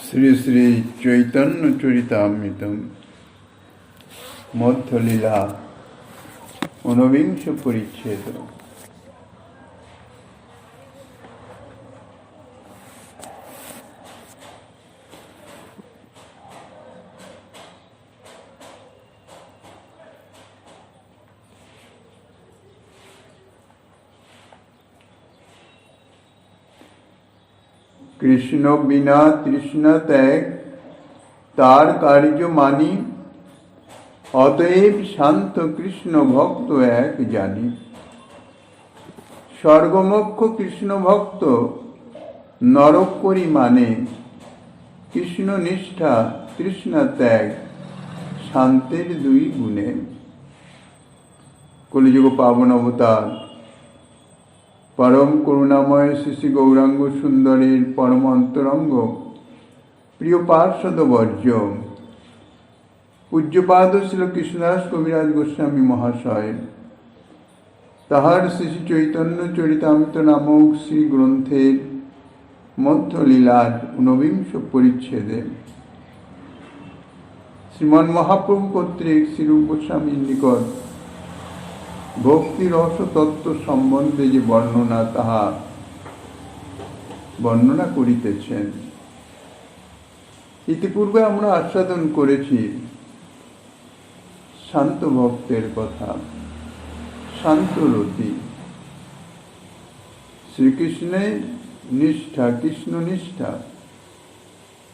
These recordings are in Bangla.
শ্রী শ্রী চৈতন্য চরিতামৃতম মধ্যলীলা ঊনবিংশ পরিচ্ছেদ। কৃষ্ণ বিনা তৃষ্ণা ত্যাগ তার কার্য মানি, অতএব শান্ত কৃষ্ণ ভক্ত এক জানি। স্বর্গমোক্ষ কৃষ্ণ ভক্ত নরক করি মানে, কৃষ্ণ নিষ্ঠা তৃষ্ণা ত্যাগ শান্তের দুই গুণে। কলিযুগ পাবন অবতার পরম করুণাময় শ্রী গৌরাঙ্গ সুন্দরের পরম অন্তরঙ্গ প্রিয় পার্ষদ বর্জ্য পূজ্যপাদ শ্রী কৃষ্ণদাস কবিরাজ গোস্বামী মহাশয় তাহার শ্রী চৈতন্য চরিতামৃত নামক শ্রী গ্রন্থের মধ্যলীলার ঊনবিংশ পরিচ্ছেদে শ্রীমন মহাপ্রভু কর্তৃক শ্রীরূপ গোস্বামীর নিকট ভক্তি রস তত্ত্ব সম্বন্ধে যে বর্ণনা তাহা বর্ণনা করিতেছেন। ইতিপূর্বে আমরা আস্বাদন করেছি শান্ত ভক্তের কথা, শান্তরতি, শ্রীকৃষ্ণের নিষ্ঠা, কৃষ্ণ নিষ্ঠা,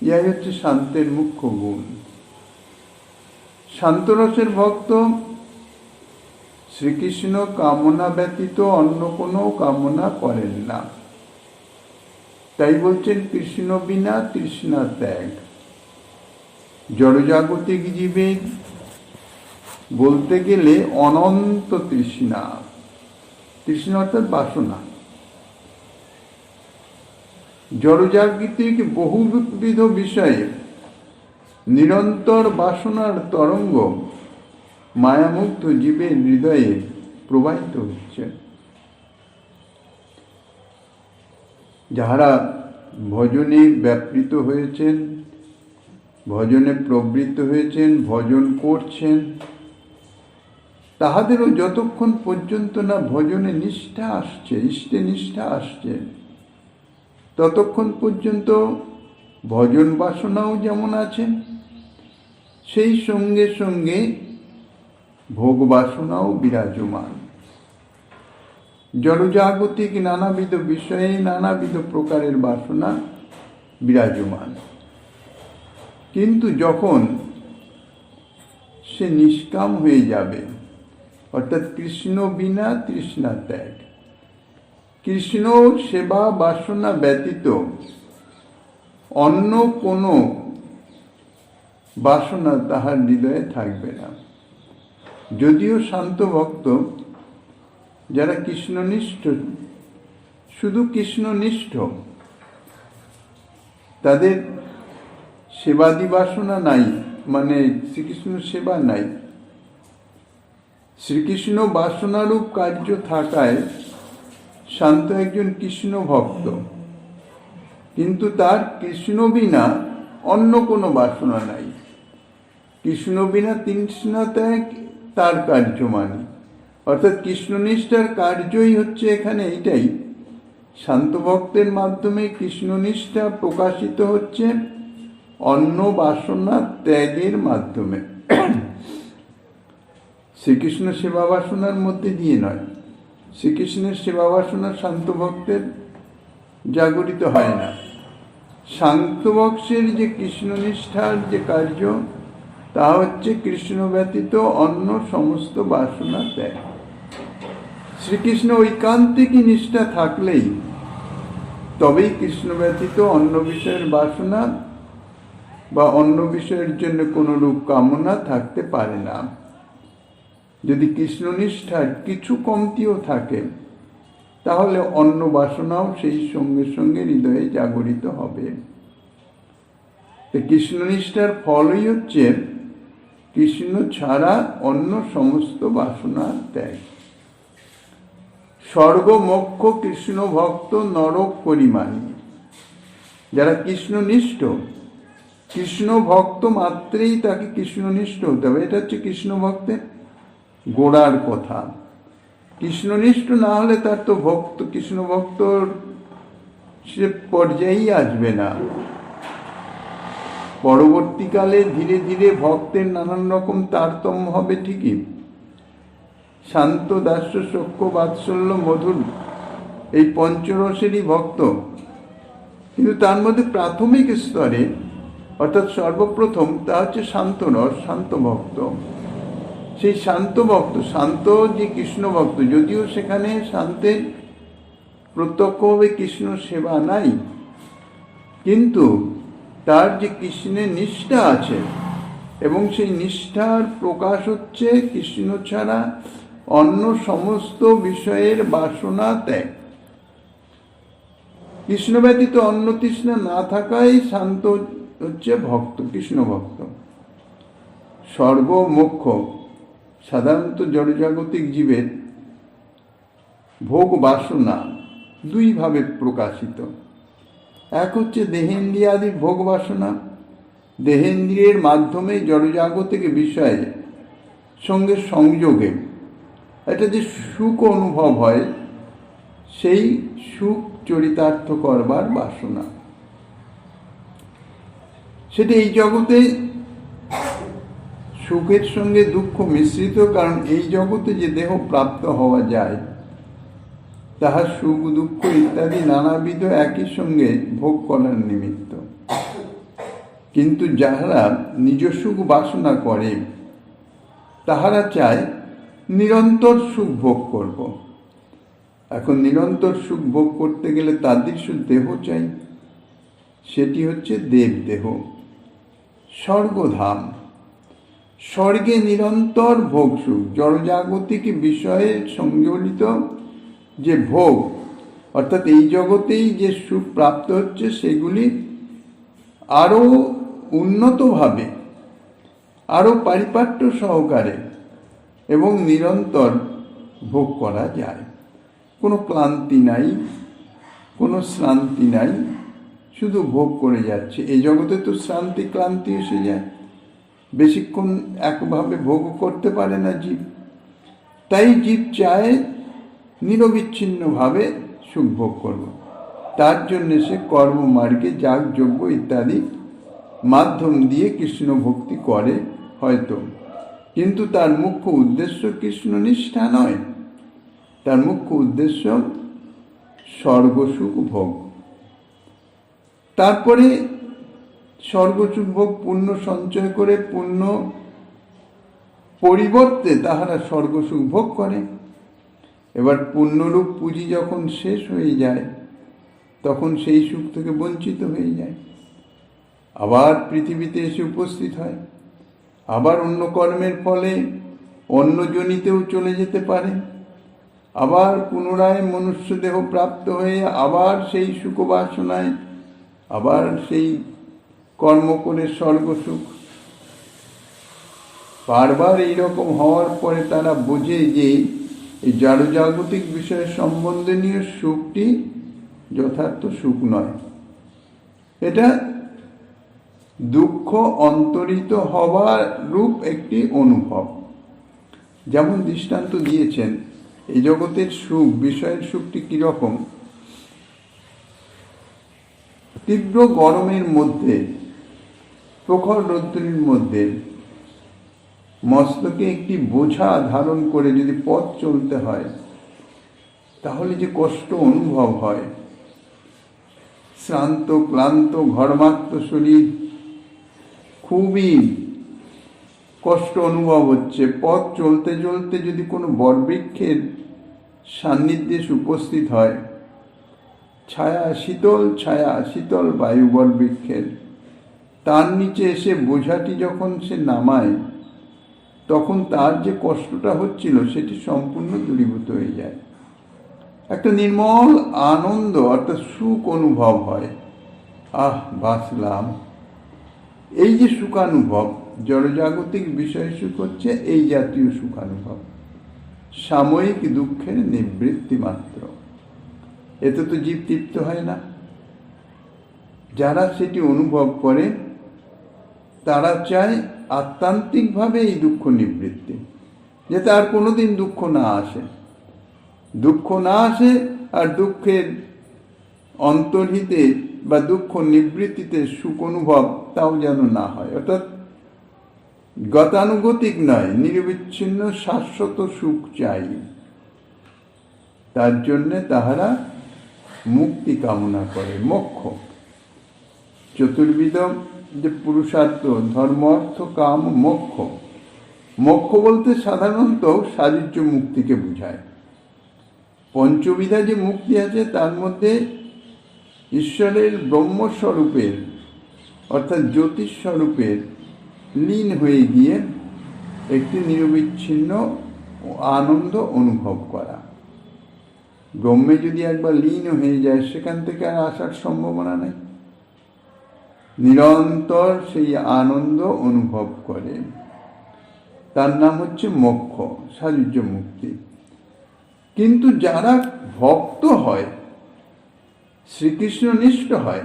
ইহাই হচ্ছে শান্তের মুখ্য গুণ। শান্তরসের ভক্ত শ্রীকৃষ্ণ কামনা ব্যতীত অন্য কোনো কামনা করেন না, তাই বলছেন কৃষ্ণ বিনা তৃষ্ণা ত্যাগ। জড়জাগতিক জীবের বলতে গেলে অনন্ত তৃষ্ণা, তৃষ্ণা অর্থাৎ বাসনা। জড়জাগতিক বহুবিধ বিষয়ে নিরন্তর বাসনার তরঙ্গ মায়ামুগ্ধ জীবের হৃদয়ে প্রবাহিত হচ্ছে। যাহারা ভজনে ব্যাপৃত হয়েছেন, ভজনে প্রবৃত্ত হয়েছেন, ভজন করছেন, তাহাদেরও যতক্ষণ পর্যন্ত না ভজনে নিষ্ঠা আসছে, ইষ্টে নিষ্ঠা আসছে, ততক্ষণ পর্যন্ত ভজন বাসনাও যেমন আছে, সেই সঙ্গে সঙ্গে ভোগ বাসনাও বিরাজমান। জড়জাগতিক নানাবিধ বিষয়ে নানাবিধ প্রকারের বাসনা বিরাজমান। কিন্তু যখন সে নিষ্কাম হয়ে যাবে, অর্থাৎ কৃষ্ণ বিনা তৃষ্ণা ত্যাগ, কৃষ্ণ সেবা বাসনা ব্যতীত অন্য কোনো বাসনা তাহার হৃদয়ে থাকবে না। যদিও শান্ত ভক্ত যারা কৃষ্ণনিষ্ঠ, শুধু কৃষ্ণনিষ্ঠ, তাদের সেবাদি বাসনা নাই, মানে শ্রীকৃষ্ণ সেবা নাই। শ্রীকৃষ্ণ বাসনারূপ কার্য থাকায় শান্ত একজন কৃষ্ণ ভক্ত, কিন্তু তার কৃষ্ণ বিনা অন্য কোনো বাসনা নাই। কৃষ্ণ বিনা তৃষ্ণা ত্যাগ তার কার্য মানে, অর্থাৎ কৃষ্ণনিষ্ঠার কার্যই হচ্ছে এখানে এইটাই। শান্ত ভক্তের মাধ্যমে কৃষ্ণনিষ্ঠা প্রকাশিত হচ্ছে অন্য বাসনা ত্যাগের মাধ্যমে। শ্রীকৃষ্ণ সেবা বাসনার মধ্যে দিয়ে নয়। শ্রীকৃষ্ণের সেবা বাসনা শান্ত ভক্তের জাগরিত হয় না। শান্ত ভক্তের যে কৃষ্ণনিষ্ঠার যে কার্য, তা হচ্ছে কৃষ্ণ ব্যতীত অন্য সমস্ত বাসনা ত্যাগ। শ্রীকৃষ্ণ ঐকান্তিকী নিষ্ঠা থাকলেই তবেই কৃষ্ণ ব্যতীত অন্য বিষয়ের বাসনা বা অন্য বিষয়ের জন্য কোনো রূপ কামনা থাকতে পারে না। যদি কৃষ্ণ নিষ্ঠার কিছু কমতিও থাকে, তাহলে অন্য বাসনাও সেই সঙ্গে সঙ্গে হৃদয়ে জাগরিত হবে। কৃষ্ণ নিষ্ঠার ফলই হচ্ছে কৃষ্ণ ছাড়া অন্য সমস্ত বাসনা ত্যাগ। স্বর্গ মোক্ষ কৃষ্ণ ভক্ত নরক করি মানি। যারা কৃষ্ণনিষ্ঠ কৃষ্ণ ভক্ত মাত্রেই তাকে কৃষ্ণনিষ্ঠ হতে হবে। এটা হচ্ছে কৃষ্ণ ভক্তের গোড়ার কথা। কৃষ্ণনিষ্ঠ না হলে তার তো ভক্ত, কৃষ্ণ ভক্তর সে পর্যায়েই আসবে না। পরবর্তীকালে ধীরে ধীরে ভক্তের নানান রকম তারতম্য হবে ঠিকই, শান্ত, দাস্য, সখ্য, বাৎসল্য, মধুর, এই পঞ্চরসেরই ভক্ত। কিন্তু তার মধ্যে প্রাথমিক স্তরে অর্থাৎ সর্বপ্রথম তা হচ্ছে শান্তরস, শান্ত ভক্ত। সেই শান্ত ভক্ত, শান্ত যে কৃষ্ণ ভক্ত, যদিও সেখানে শান্তের প্রত্যক্ষভাবে কৃষ্ণ সেবা নাই, কিন্তু তার যে কৃষ্ণের নিষ্ঠা আছে, এবং সেই নিষ্ঠার প্রকাশ হচ্ছে কৃষ্ণ ছাড়া অন্য সমস্ত বিষয়ের বাসনা ত্যাগ। কৃষ্ণ ব্যতীত অন্য তৃষ্ণা না থাকাই শান্ত হচ্ছে ভক্ত, কৃষ্ণ ভক্ত। স্বর্গ মোক্ষ সাধারণত জড়জাগতিক জীবের ভোগ বাসনা দুইভাবে প্রকাশিত। এক হচ্ছে দেহেন্দ্রিয়াদির ভোগ বাসনা, দেহেন্দ্রিয়ের মাধ্যমে জড়জাগতিক বিষয়ে সঙ্গে সংযোগে এটা যে সুখ অনুভব হয়, সেই সুখ চরিতার্থ করবার বাসনা। সেটা এই জগতে সুখের সঙ্গে দুঃখ মিশ্রিত, কারণ এই জগতে যে দেহ প্রাপ্ত হওয়া যায় তাহা সুখ দুঃখ ইত্যাদি নানাবিধ একই সঙ্গে ভোগ করার নিমিত্ত। কিন্তু যাহারা নিজ সুখ বাসনা করে তাহারা চায় নিরন্তর সুখ ভোগ করব। এখন নিরন্তর সুখ ভোগ করতে গেলে তাদের দেহ চাই, সেটি হচ্ছে দেবদেহ, স্বর্গধাম। স্বর্গে নিরন্তর ভোগ সুখ, জড়জাগতিক বিষয়ে সংযোজিত যে ভোগ, অর্থাৎ এই জগতেই যে সুখ প্রাপ্ত হচ্ছে সেগুলি আরও উন্নতভাবে, আরও পারিপাট্য সহকারে এবং নিরন্তর ভোগ করা যায়। কোনো ক্লান্তি নাই, কোনো শ্রান্তি নাই, শুধু ভোগ করে যাচ্ছে। এই জগতে তো শ্রান্তি ক্লান্তি এসে যায়, বেশিক্ষণ একভাবে ভোগ করতে পারে না জীব। তাই জীব চায় নিরবিচ্ছিন্নভাবে সুখ ভোগ করব। তার জন্য সে কর্মমার্গে যাগযজ্ঞ ইত্যাদি মাধ্যম দিয়ে কৃষ্ণ ভক্তি করে হয়তো, কিন্তু তার মুখ্য উদ্দেশ্য কৃষ্ণ নিষ্ঠা নয়। তার মুখ্য উদ্দেশ্য স্বর্গসুখ ভোগ। তারপরে স্বর্গসুখ ভোগ পুণ্য সঞ্চয় করে পুণ্য পরিবর্তে তাহারা স্বর্গসুখ ভোগ করে। এবার পুণ্যরূপ পুঁজি যখন শেষ হয়ে যায় তখন সেই সুখ থেকে বঞ্চিত হয়ে যায়, আবার পৃথিবীতে এসে উপস্থিত হয়, আবার অন্য কর্মের ফলে অন্য যোনিতেও চলে যেতে পারে, আবার পুনরায় মনুষ্য দেহ প্রাপ্ত হয়ে আবার সেই সুখ বাসনায় আবার সেই কর্ম করে স্বর্গসুখ। বারবার এইরকম হওয়ার পরে তারা বোঝে যে এই জড়জাগতিক বিষয়ের সম্বন্ধনীয় সুখটি যথার্থ সুখ নয়, এটা দুঃখ অন্তরিত হওয়ার রূপ একটি অনুভব। যেমন দৃষ্টান্ত দিয়েছেন, এই জগতের সুখ, বিষয়ের সুখটি কিরকম? তীব্র গরমের মধ্যে, প্রখর রৌদ্রের মধ্যে মস্তকে একটি বোঝা ধারণ করে যদি পথ চলতে হয় তাহলে যে কষ্ট অনুভব হয়, শ্রান্ত ক্লান্ত ঘর্মাক্ত শরীর, খুবই কষ্ট অনুভব হচ্ছে। পথ চলতে চলতে যদি কোনো বটবৃক্ষের সান্নিধ্যে উপস্থিত হয়, ছায়া, শীতল বায়ু বটবৃক্ষের, তার নিচে এসে বোঝাটি যখন সে নামায় তখন তার যে কষ্টটা হচ্ছিল সেটি সম্পূর্ণ দূরীভূত হয়ে যায়। একটা নির্মল আনন্দ অর্থাৎ সুখ অনুভব হয়, আহ বাঁচলাম। এই যে সুখানুভব, জড়জাগতিক বিষয় সুখ হচ্ছে এই জাতীয় সুখানুভব, সাময়িক দুঃখের নিবৃত্তি মাত্র। এতে তো জীব তৃপ্ত হয় না। যারা সেটি অনুভব করে তারা চায় আত্মান্তিকভাবে এই দুঃখ নিবৃত্তি, যাতে আর কোনোদিন দুঃখ না আসে। দুঃখ না আসে আর দুঃখের অন্তর্হিতে বা দুঃখ নিবৃত্তিতে সুখ অনুভব তাও যেন না হয়। অর্থাৎ গতানুগতিক নয়, নিরবিচ্ছিন্ন শাশ্বত সুখ চাই। তার জন্যে তাহারা মুক্তি কামনা করে, মোক্ষ। চতুর্বিধ যে পুরুষার্থ, ধর্ম, অর্থ, কাম, মোক্ষ। মোক্ষ বলতে সাধারণত সাযুজ্য মুক্তিকে বোঝায়। পঞ্চবিধা যে মুক্তি আছে তার মধ্যে ঈশ্বরের ব্রহ্মস্বরূপের অর্থাৎ জ্যোতিস্বরূপের লীন হয়ে গিয়ে একটি নিরবিচ্ছিন্ন আনন্দ অনুভব করা। ব্রহ্মে যদি একবার লীন হয়ে যায় সেখান থেকে আর আসার সম্ভাবনা নেই, নিরন্তর সেই আনন্দ অনুভব করে। তার নাম হচ্ছে মোক্ষ, সাযুজ্য মুক্তি। কিন্তু যারা ভক্ত হয়, শ্রীকৃষ্ণনিষ্ঠ হয়,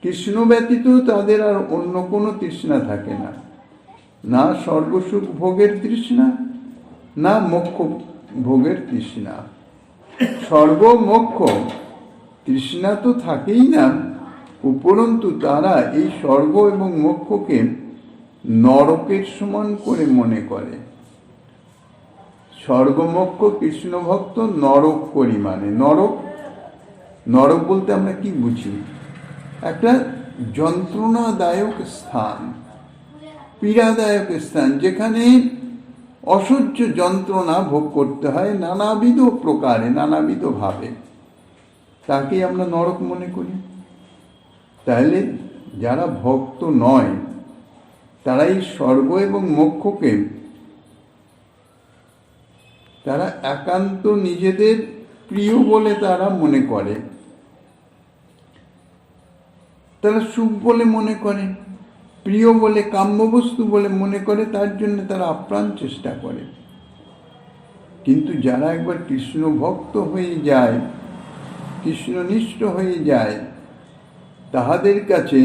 কৃষ্ণ ব্যতীত তাদের আর অন্য কোনো তৃষ্ণা থাকে না, না স্বর্গসুখ ভোগের তৃষ্ণা, না মোক্ষ ভোগের তৃষ্ণা। স্বর্গ মোক্ষ তৃষ্ণা তো থাকেই না, উপরন্তু তারা এই স্বর্গ এবং মোক্ষকে নরকের সমান করে মনে করে। স্বর্গ মোক্ষ কৃষ্ণ ভক্ত নরক করি মানে। নরক, নরক বলতে আমরা কি বুঝি? একটা যন্ত্রণাদায়ক স্থান, পীড়াদায়ক স্থান, যেখানে অসহ্য যন্ত্রণা ভোগ করতে হয় নানাবিধ প্রকারে, নানাবিধ ভাবে, তাকে আমরা নরক মনে করি। তাহলে যারা ভক্ত নয় তারা এই স্বর্গ এবং মোক্ষকে তারা একান্ত নিজেদের প্রিয় বলে তারা মনে করে, তারা সুখ বলে মনে করে, প্রিয় বলে, কাম্যবস্তু বলে মনে করে। তার জন্য তারা আপ্রাণ চেষ্টা করে। কিন্তু যারা একবার কৃষ্ণ ভক্ত হয়ে যায়, কৃষ্ণনিষ্ঠ হয়ে যায়, তাহাদের কাছে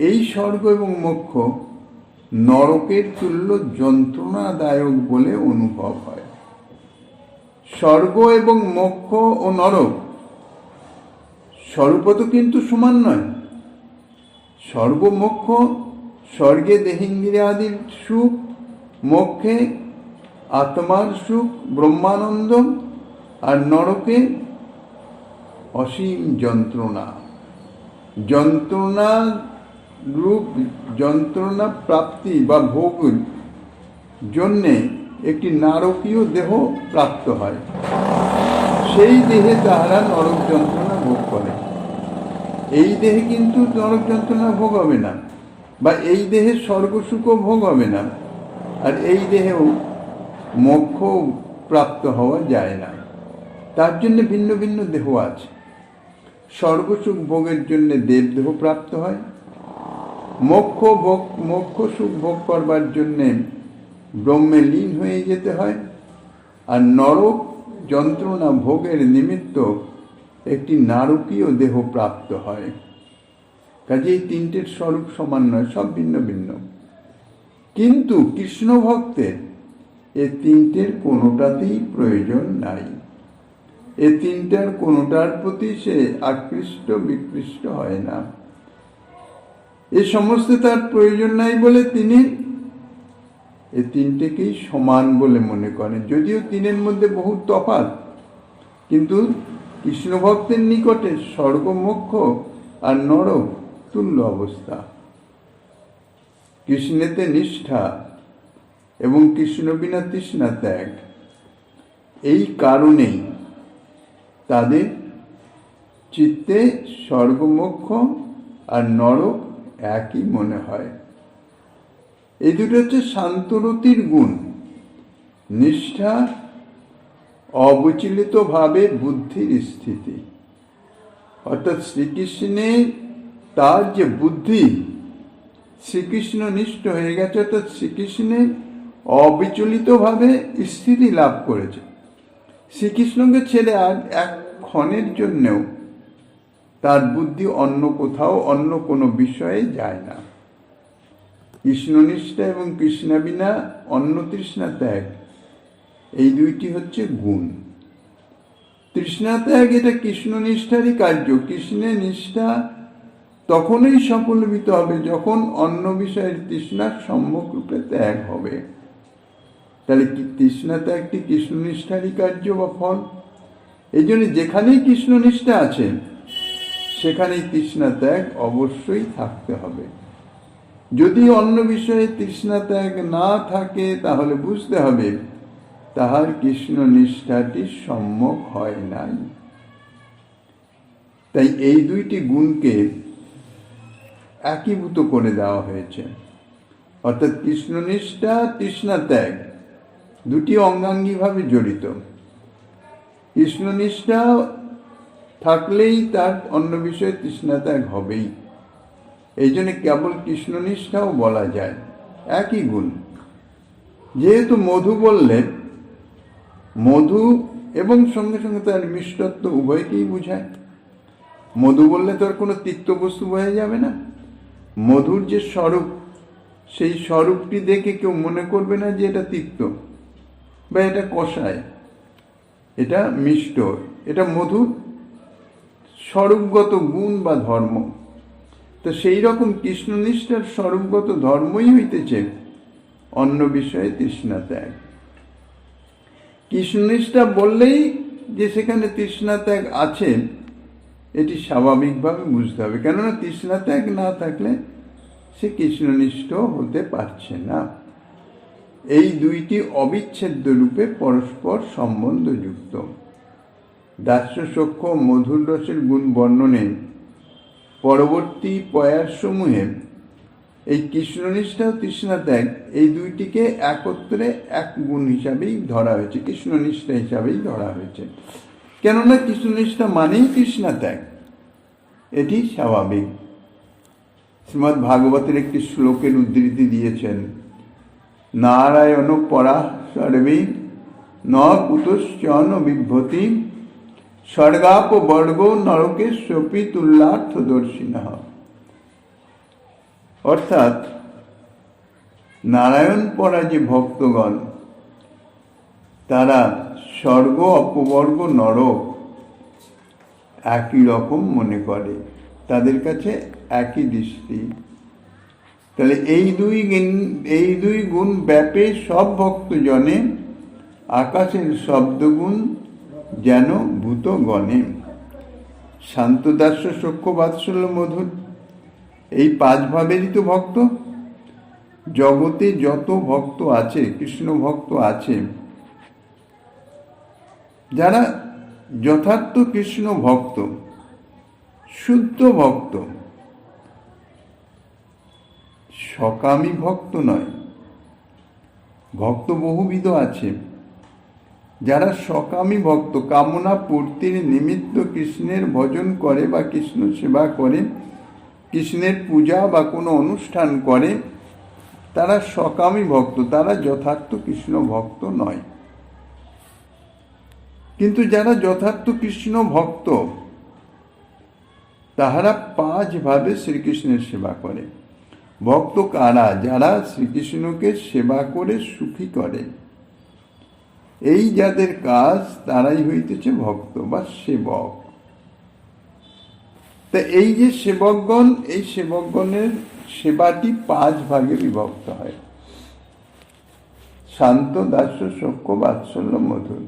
এই স্বর্গ এবং মোক্ষ নরকের তুল্য যন্ত্রণাদায়ক বলে অনুভব হয়। স্বর্গ এবং মোক্ষ ও নরক স্বরূপত কিন্তু সমান নয়। স্বর্গ মোক্ষ, স্বর্গে দেহেন্দ্রিয়াদির সুখ, মোক্ষে আত্মার সুখ, ব্রহ্মানন্দ, আর নরকে অসীম যন্ত্রণা। যন্ত্রণা রূপ যন্ত্রণা প্রাপ্তি বা ভোগ জন্যে একটি নারকীয় দেহ প্রাপ্ত হয়। সেই দেহে তাহারা নরক যন্ত্রণা ভোগ করে। এই দেহে কিন্তু নরক যন্ত্রণা ভোগ হবে না, বা এই দেহে স্বর্গসুখও ভোগ হবে না, আর এই দেহেও মোক্ষ প্রাপ্ত হওয়া যায় না। তার জন্য ভিন্ন ভিন্ন দেহ আছে। স্বর্গসুখ ভোগের জন্য দেবদেহ প্রাপ্ত হয়, মোক্ষ সুখ ভোগ করবার জন্যে ব্রহ্মে লীন হয়ে যেতে হয়, আর নরক যন্ত্রণা ভোগের নিমিত্ত একটি নারকীয় দেহ প্রাপ্ত হয়। কাজে এই তিনটের স্বরূপ সমান নয়, সব ভিন্ন ভিন্ন। কিন্তু কৃষ্ণ ভক্তের এ তিনটের কোনোটাতেই প্রয়োজন নাই। এ তিনটার কোনোটার প্রতি সে আকৃষ্ট বিকৃষ্ট হয় না। এ সমস্ত তার প্রয়োজন নাই বলে তিনি এ তিনটেকেই সমান বলে মনে করেন। যদিও তিনের মধ্যে বহু তফাৎ, কিন্তু কৃষ্ণ ভক্তের নিকটে স্বর্গ, মোক্ষ আর নরক তুল্য অবস্থা। কৃষ্ণেতে নিষ্ঠা এবং কৃষ্ণ বিনা তৃষ্ণা ত্যাগ, এই কারণেই তাদের চিত্তে স্বর্গ, মোক্ষ আর নরক একই মনে হয়। এই দুটো হচ্ছে শান্তরতির গুণ। নিষ্ঠা, অবিচলিতভাবে বুদ্ধির স্থিতি। অর্থাৎ শ্রীকৃষ্ণে তার যে বুদ্ধি, শ্রীকৃষ্ণ নিষ্ঠ হয়ে গেছে, অর্থাৎ শ্রীকৃষ্ণে অবিচলিতভাবে স্থিতি লাভ করেছে। শ্রীকৃষ্ণকে ছেড়ে আর এক ক্ষণের জন্যেও তার বুদ্ধি অন্য কোথাও, অন্য কোনো বিষয়ে যায় না। কৃষ্ণনিষ্ঠা এবং কৃষ্ণাবিনা অন্য তৃষ্ণা ত্যাগ, এই দুইটি হচ্ছে গুণ। তৃষ্ণা ত্যাগ এটা কৃষ্ণনিষ্ঠারই কার্য। কৃষ্ণের নিষ্ঠা তখনই সফলবিত হবে যখন অন্য বিষয়ের তৃষ্ণার সম্যক রূপে ত্যাগ হবে। তাহলে কি তৃষ্ণা ত্যাগটি কৃষ্ণনিষ্ঠারই কার্য বা ফল। এই জন্য যেখানেই কৃষ্ণনিষ্ঠা আছে সেখানেই তৃষ্ণা ত্যাগ অবশ্যই থাকতে হবে। যদি অন্য বিষয়ে তৃষ্ণা ত্যাগ না থাকে তাহলে বুঝতে হবে তাহার কৃষ্ণ নিষ্ঠাটি সম্যক হয় নাই। তাই এই দুইটি গুণকে একীভূত করে দেওয়া হয়েছে। অর্থাৎ কৃষ্ণনিষ্ঠা, তৃষ্ণা ত্যাগ দুটি অঙ্গাঙ্গিভাবে জড়িত। কৃষ্ণনিষ্ঠা থাকলেই তার অন্য বিষয়ে তৃষ্ণা ত্যাগ হবেই। এই জন্য কেবল কৃষ্ণনিষ্ঠাও বলা যায়, একই গুণ। যেহেতু মধু বললে মধু এবং সঙ্গে সঙ্গে তার মিষ্টত্ব উভয়কেই বোঝায়। মধু বললে তো আর কোনো তিক্ত বস্তু বোঝা যাবে না। মধুর যে স্বরূপ, সেই স্বরূপটি দেখে কেউ মনে করবে না যে এটা তিক্ত বা এটা কষায়, এটা মিষ্ট। এটা মধুর স্বরূপগত গুণ বা ধর্ম। তো সেই রকম কৃষ্ণনিষ্ঠার স্বরূপগত ধর্মই হইতেছে অন্য বিষয়ে তৃষ্ণা ত্যাগ। কৃষ্ণনিষ্ঠা বললেই যে সেখানে তৃষ্ণা ত্যাগ আছে এটি স্বাভাবিকভাবে বুঝতে হবে, কেননা তৃষ্ণা ত্যাগ না থাকলে সে কৃষ্ণনিষ্ঠ হতে পারছে না। এই দুইটি অবিচ্ছেদ্য রূপে পরস্পর সম্বন্ধযুক্ত। দাস্য সখ্য মধুর রসের গুণ বর্ণনে পরবর্তী পয়াসমূহে এই কৃষ্ণনিষ্ঠা ও তৃষ্ণা ত্যাগ এই দুইটিকে একত্রে এক গুণ হিসাবেই ধরা হয়েছে, কৃষ্ণনিষ্ঠা হিসাবেই ধরা হয়েছে। কেননা কৃষ্ণনিষ্ঠা মানেই তৃষ্ণা ত্যাগ, এটি স্বাভাবিক। শ্রীমদ্ ভাগবতের একটি শ্লোকের উদ্ধৃতি দিয়েছেন, নারায়ণ পরা সর্বে ন কুতশ্চন বিভ্রতি স্বর্গাপ বর্গ নরকে সপি তুল্যার্থদর্শিনঃ। অর্থাৎ নারায়ণ পরা যে ভক্তগণ তারা স্বর্গ অপবর্গ নরক একই রকম মনে করে, তাদের কাছে একই দৃষ্টি। তাহলে এই দুই গুণ ব্যাপে সব ভক্তজনে আকাশের শব্দগুণ যেন ভূতগণে। শান্তদাস্য সখ্য বাৎসল্য মধুর, এই পাঁচ ভাবেরই তো ভক্ত। জগতে যত ভক্ত আছে, কৃষ্ণ ভক্ত আছে, যারা যথার্থ কৃষ্ণ ভক্ত, শুদ্ধ ভক্ত, সকামী ভক্ত নয়। ভক্ত বহুবিধ আছে। যারা সকামী ভক্ত, কামনা পূর্তির নিমিত্ত কৃষ্ণের ভজন করে বা কৃষ্ণ সেবা করে, কৃষ্ণের পূজা বা কোনো অনুষ্ঠান করে, তারা সকামী ভক্ত, তারা যথার্থ কৃষ্ণ ভক্ত নয়। কিন্তু যারা যথার্থ কৃষ্ণ ভক্ত তাহারা পাঁচ ভাবে শ্রীকৃষ্ণের সেবা করে। ভক্ত কারা? যারা শ্রীকৃষ্ণকে সেবা করে সুখী করে, এই যাদের কাজ তারাই হইতেছে ভক্ত বা সেবক। তা এই যে সেবকগণ, এই সেবকগণের সেবাটি পাঁচ ভাগে বিভক্ত হয়। শান্ত, দাস্য, সখ্য, বাৎসল্য, মধুর।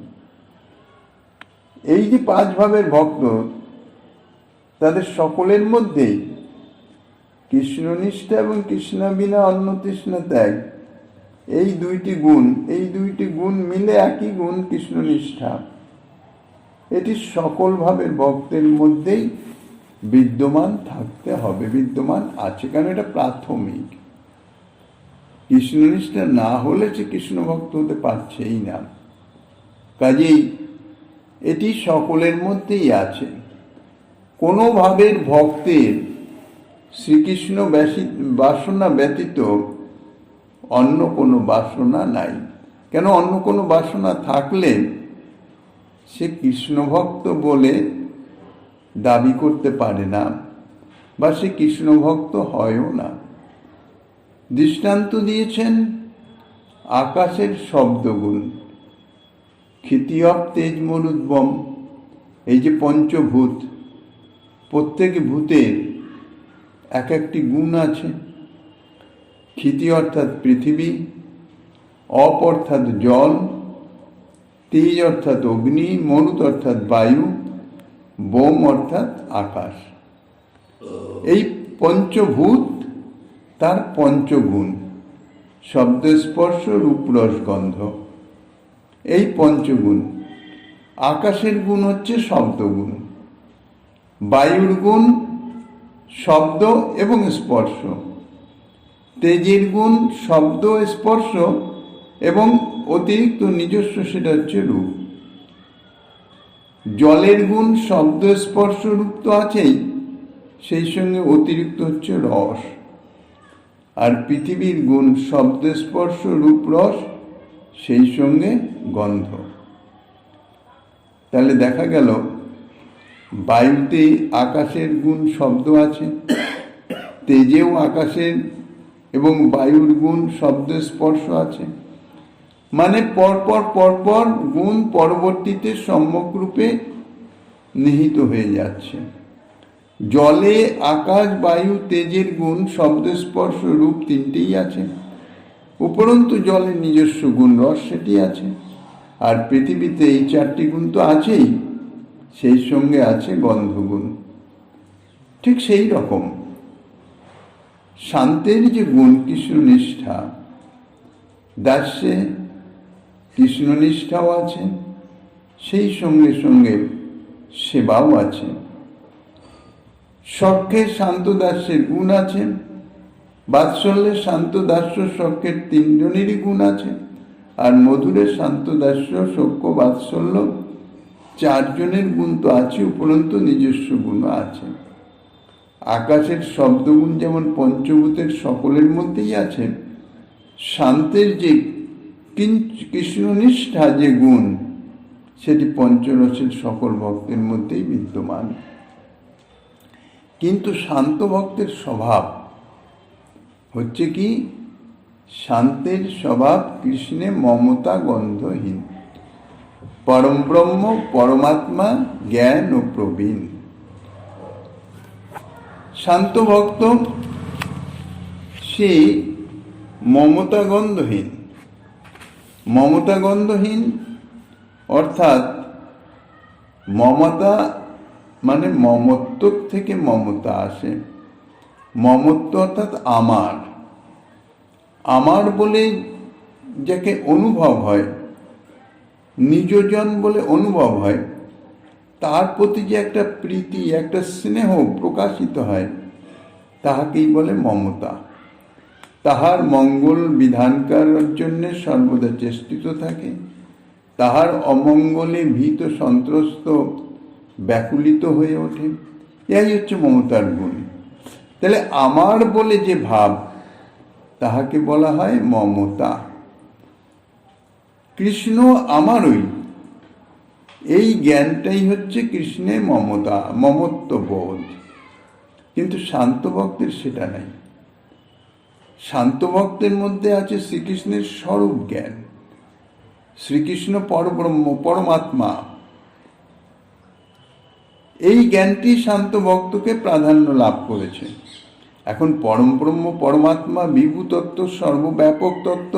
এই যে পাঁচ ভাবের ভক্ত, তাদের সকলের মধ্যেই কৃষ্ণনিষ্ঠা এবং কৃষ্ণবিনা অন্য তৃষ্ণা ত্যাগ, এই দুইটি গুণ মিলে একই গুণ কৃষ্ণনিষ্ঠা। এটি সকল ভাবের ভক্তের মধ্যেই বিদ্যমান থাকতে হবে, বিদ্যমান আছে, কারণ এটা প্রাথমিক। কৃষ্ণনিষ্ঠা না হলে সে কৃষ্ণ ভক্ত হতে পারছেই না। কাজেই এটি সকলের মধ্যেই আছে। কোনো ভাবের ভক্তের শ্রীকৃষ্ণ বাসনা ব্যতীত অন্য কোনো বাসনা নাই। কেন? অন্য কোনো বাসনা থাকলে সে কৃষ্ণ ভক্ত বলে দাবি করতে পারে না, বা সে কৃষ্ণ ভক্ত হয়ও না। দৃষ্টান্ত দিয়েছেন আকাশের শব্দগুণ। ক্ষিতিয়ব তেজ মরুদ্বম, এই যে পঞ্চভূত, প্রত্যেক ভূতের এক একটি গুণ আছে। ক্ষিতি অর্থাৎ পৃথিবী, অপ অর্থাৎ জল, তেজ অর্থাৎ অগ্নি, মরুত অর্থাৎ বায়ু, বোম অর্থাৎ আকাশ। এই পঞ্চভূত তার পঞ্চগুণ, শব্দ স্পর্শ রূপ রস গন্ধ, এই পঞ্চগুণ। আকাশের গুণ হচ্ছে শব্দগুণ, বায়ুর গুণ শব্দ এবং স্পর্শ, তেজের গুণ শব্দ স্পর্শ এবং অতিরিক্ত নিজস্ব, সেটা হচ্ছে রূপ। জলের গুণ শব্দ স্পর্শ রূপ তো আছেই, সেই সঙ্গে অতিরিক্ত হচ্ছে রস। আর পৃথিবীর গুণ শব্দ স্পর্শ রূপ রস, সেই সঙ্গে গন্ধ। তাহলে দেখা গেল বায়ুতে আকাশের গুণ শব্দ আছে, তেজেও আকাশের এবং বায়ুর গুণ শব্দ স্পর্শ আছে। মানে পরপর পরপর গুণ পরবর্তীতে সম্যক রূপে নিহিত হয়ে যাচ্ছে। জলে আকাশ বায়ু তেজের গুণ শব্দ স্পর্শ রূপ তিনটেই আছে। উপরন্তু জলের নিজস্ব গুণ রস সেটি আছে। আর পৃথিবীতে এই চারটি গুণ তো আছেই, সেই সঙ্গে আছে গন্ধগুণ। ঠিক সেই রকম শান্তের যে গুণ কৃষ্ণনিষ্ঠা, দাস্যে কৃষ্ণনিষ্ঠাও আছে, সেই সঙ্গে সঙ্গে সেবাও আছে। সখ্যের শান্ত দাস্যের গুণ আছে, বাৎসল্যের শান্ত দাস্য সখ্যের তিনজনেরই গুণ আছে, আর মধুরের শান্ত দাস্য সখ্য বাৎসল্য চারজনের গুণ তো আছে, উপরন্তু নিজস্ব গুণও আছে। আকাশের শব্দগুণ যেমন পঞ্চভূতের সকলের মধ্যেই আছে, শান্তের যে কৃষ্ণনিষ্ঠা যে গুণ, সেটি পঞ্চরসের সকল ভক্তের মধ্যেই বিদ্যমান। কিন্তু শান্ত ভক্তের স্বভাব হচ্ছে কি? শান্তের স্বভাব কৃষ্ণে মমতা গন্ধহীন, পরম ব্রহ্ম পরমাত্মা জ্ঞান ও প্রবীণ। শান্ত ভক্ত সে মমতা গন্ধহীন। মমতা গন্ধহীন অর্থাৎ মমতা মানে মমত্ব থেকে মমতা আসে। মমত্ব অর্থাৎ আমার, আমার বলে যাকে অনুভব হয়, নিজজন বলে অনুভব হয়, তার প্রতি যে একটা প্রীতি একটা স্নেহ প্রকাশিত হয়, তাহাকেই বলে মমতা। তাহার মঙ্গল বিধান করার জন্য সর্বদা চেষ্টিত থাকে, তাহার অমঙ্গলে ভীত সন্ত্রস্ত ব্যাকুলিত হয়ে ওঠে। এই হচ্ছে মমতার গুণ। তাহলে আমার বলে যে ভাব, তাহাকে বলা হয় মমতা। কৃষ্ণ আমারই, এই জ্ঞানটাই হচ্ছে কৃষ্ণের মমতা, মমত্ব বোধ। কিন্তু শান্ত ভক্তের সেটা নাই। শান্ত ভক্তের মধ্যে আছে শ্রীকৃষ্ণের স্বরূপ জ্ঞান। শ্রীকৃষ্ণ পরব্রহ্ম পরমাত্মা, এই জ্ঞানটি শান্ত ভক্তকে প্রাধান্য লাভ করেছে। এখন পরম ব্রহ্ম পরমাত্মা বিভু তত্ত্ব, সর্বব্যাপক তত্ত্ব,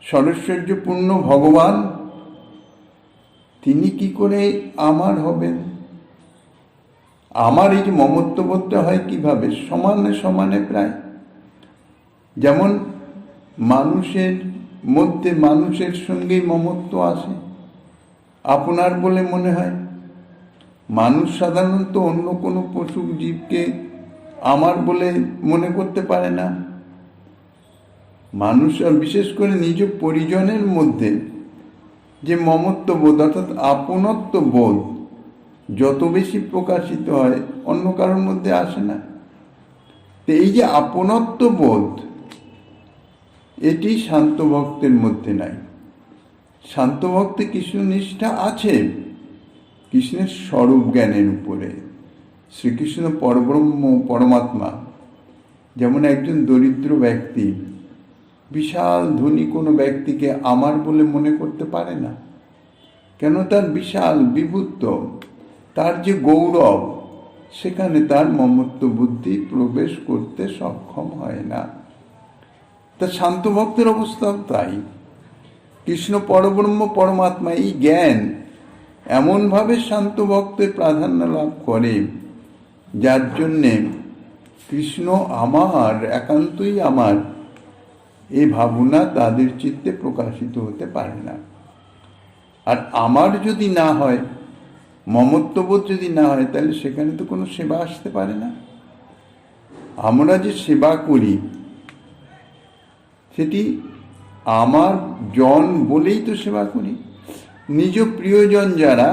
সরৈশ্বর্যপূর্ণ ভগবান, তিনি কি করে আমার হবেন? আমার এই যে মমত্ববোধটা হয় কিভাবে? সমানে সমানে প্রায়। যেমন মানুষের মধ্যে মানুষের সঙ্গেই মমত্ব আসে, আপনার বলে মনে হয়। মানুষ সাধারণত অন্য কোনো পশু জীবকে আমার বলে মনে করতে পারে না। মানুষ আর বিশেষ করে নিজ পরিজনের মধ্যে যে মমত্ব বোধ অর্থাৎ আপনত্ব বোধ যত বেশি প্রকাশিত হয়, অন্য কারোর মধ্যে আসে না। তো এই যে আপনত্ব বোধ, এটি শান্ত ভক্তের মধ্যে নাই। শান্ত ভক্তে কৃষ্ণনিষ্ঠা আছে কৃষ্ণের স্বরূপ জ্ঞানের উপরে। শ্রীকৃষ্ণ পরব্রহ্ম পরমাত্মা, যেমন একজন দরিদ্র ব্যক্তি বিশাল ধনী কোনো ব্যক্তিকে আমার বলে মনে করতে পারে না, কেন? তার বিশাল বিভূত্ব, তার যে গৌরব, সেখানে তার মমত্ব বুদ্ধি প্রবেশ করতে সক্ষম হয় না। তা শান্ত ভক্তের অবস্থাও তাই। কৃষ্ণ পরব্রহ্ম পরমাত্মা এই জ্ঞান এমনভাবে শান্ত ভক্তের প্রাধান্য লাভ করে, যার জন্যে কৃষ্ণ আমার, একান্তই আমার, এই ভাবনা তাদের চিত্তে প্রকাশিত হতে পারে না। আর আমার যদি না হয়, মমত্ববোধ যদি না হয়, তাহলে সেখানে তো কোনো সেবা আসতে পারে না। আমরা যে সেবা করি সেটি আমার জন বলেই তো সেবা করি। নিজ প্রিয়জন যারা,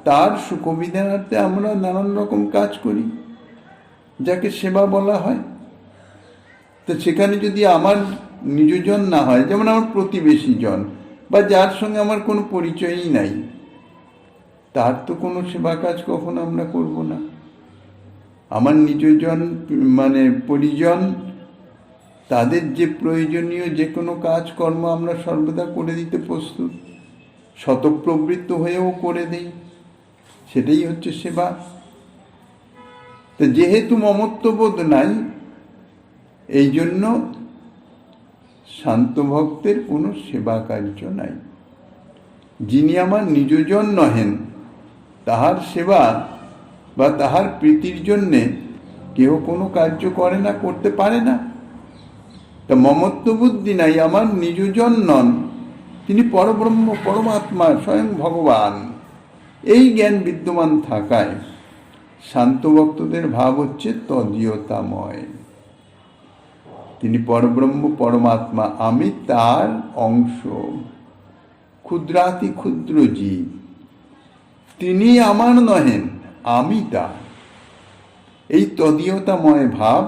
তার সুখবিধানার্থে আমরা নানান রকম কাজ করি, যাকে সেবা বলা হয়। তো সেখানে যদি আমার নিজজন না হয়, যেমন আমার প্রতিবেশী জন বা যার সঙ্গে আমার কোনো পরিচয়ই নাই, তার তো কোনো সেবা কাজ কখনো আমরা করব না। আমার নিজজন মানে পরিজন, তাদের যে প্রয়োজনীয় যে কোনো কাজকর্ম আমরা সর্বদা করে দিতে প্রস্তুত, স্বতঃপ্রবৃত্ত হয়েও করে দেই, সেটাই হচ্ছে সেবা। তো যেহেতু মমত্ববোধ নাই, এই জন্য শান্ত ভক্তের কোনো সেবা কার্য নাই। যিনি আমার নিজজন নহেন, তাহার সেবা বা তাহার প্রীতির জন্যে কেউ কোনো কার্য করে না, করতে পারে না। তা মমত্ব বুদ্ধি নাই, আমার নিজজন নন, তিনি পরব্রহ্ম পরমাত্মা স্বয়ং ভগবান, এই জ্ঞান বিদ্যমান থাকায় শান্ত ভক্তদের ভাব হচ্ছে তদীয়তাময়। তিনি পরব্রহ্ম পরমাত্মা, আমি তার অংশ, ক্ষুদ্রাতি ক্ষুদ্র জীব, তিনি আমার নহেন, আমি তার। এই তদীয়তাময় ভাব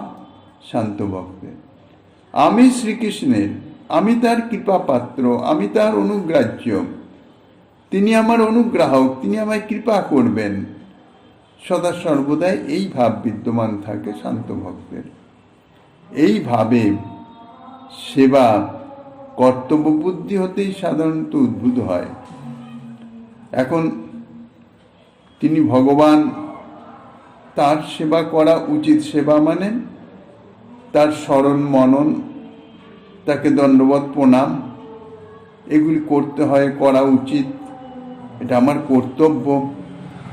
শান্ত ভক্তের। আমি শ্রীকৃষ্ণের, আমি তার কৃপা পাত্র, আমি তার অনুগ্রাহ্য, তিনি আমার অনুগ্রাহক, তিনি আমায় কৃপা করবেন, সদা সর্বদাই এই ভাব বিদ্যমান থাকে শান্ত ভক্তের। এই ভাবে সেবা কর্তব্য বুদ্ধি হতেই সাধারণত উদ্ভূত হয়। এখন তিনি ভগবান, তার সেবা করা উচিত। সেবা মানে তার স্মরণ মনন, তাকে দণ্ডবত প্রণাম, এগুলি করতে হয়, করা উচিত, এটা আমার কর্তব্য,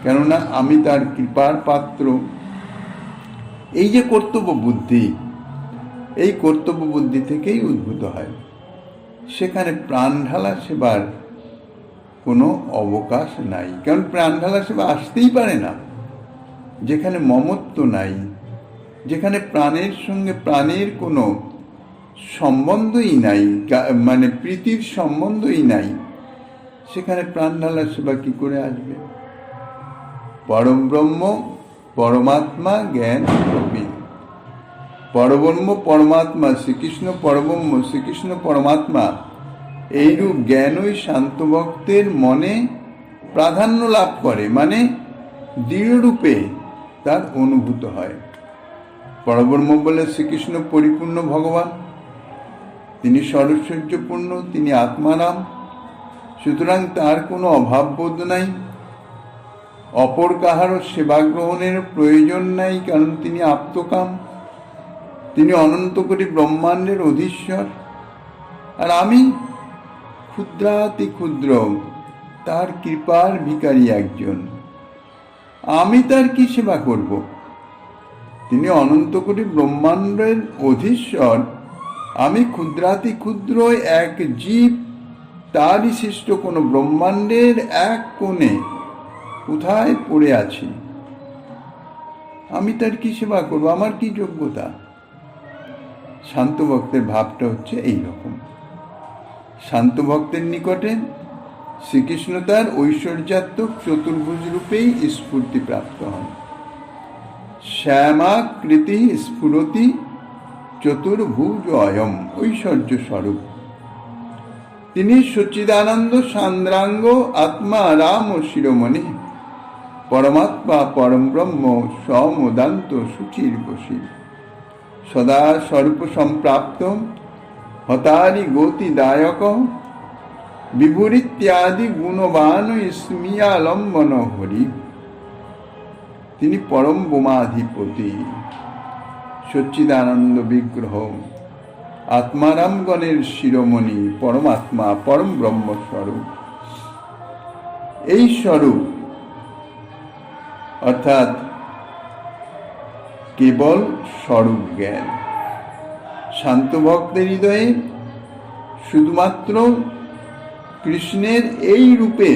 কেননা আমি তার কৃপার পাত্র। এই যে কর্তব্য বুদ্ধি, এই কর্তব্য বুদ্ধি থেকেই উদ্ভূত হয়। সেখানে প্রাণ ঢালা সেবার কোনো অবকাশ নাই, কারণ প্রাণ ঢালা সেবা আসতেই পারে না যেখানে মমত্ব নাই, যেখানে প্রাণের সঙ্গে প্রাণের কোনো সম্বন্ধই নাই, মানে প্রীতির সম্বন্ধই নাই, সেখানে প্রাণ ঢালা সেবা কি করে আসবে? পরম ব্রহ্ম পরমাত্মা জ্ঞান প্রবীণ, পরব্রহ্ম পরমাত্মা শ্রীকৃষ্ণ পরব্রহ্ম, শ্রীকৃষ্ণ পরমাত্মা, এইরূপ জ্ঞানই শান্ত ভক্তের মনে প্রাধান্য লাভ করে, মানে দৃঢ়রূপে তার অনুভূত হয়। পরব্রহ্ম বলে শ্রীকৃষ্ণ পরিপূর্ণ ভগবান, তিনি সরৈশ্বর্যপূর্ণ, তিনি আত্মারাম, সুতরাং তার কোনো অভাব বোধ নাই, অপর কাহারও সেবা গ্রহণের প্রয়োজন নাই, কারণ তিনি আপ্তকাম, তিনি অনন্ত কোটি ব্রহ্মাণ্ডের অধীশ্বর। আর আমি ক্ষুদ্রাতি ক্ষুদ্র, তার কৃপার ভিখারি একজন, আমি তার কি সেবা করব? তিনি অনন্ত কোটি ব্রহ্মাণ্ডের অধীশ্বর, আমি ক্ষুদ্রাতি ক্ষুদ্র এক জীব, তারই সৃষ্ট কোনো ব্রহ্মাণ্ডের এক কোণে কোথায় পড়ে আছি, আমি তার কি সেবা করব? আমার কি যোগ্যতা? শান্ত ভক্তের ভাবটা হচ্ছে এই রকম। শান্ত ভক্তের নিকটে শ্রীকৃষ্ণ তার ঐশ্বর্যাত্মক চতুর্ভুজ রূপেই স্ফূর্তি প্রাপ্ত হন। শ্যামাকৃতি স্ফুরতি চতুর্ভুজ অয়ম, ঐশ্বর্য স্বরূপ। তিনি সচ্চিদানন্দ সান্দ্রাঙ্গ আত্মা রাম ও শিরোমণি, পরমাত্মা পরম ব্রহ্ম সমদান্ত সুচির বসী। সদা স্বরূপ সম্প্রাপ্ত হতারি গতিদায়ক বিভূরিত্যাদি গুণবান স্মিয়ালম্বন হরি। তিনি পরম বোমাধিপতি, সচ্চিদানন্দ বিগ্রহ, আত্মারামগণের শিরোমণি, পরমাত্মা, পরম ব্রহ্মস্বরূপ। এই স্বরূপ অর্থাৎ কেবল স্বরূপ জ্ঞান। শান্ত ভক্তের হৃদয়ে শুধুমাত্র কৃষ্ণের এই রূপে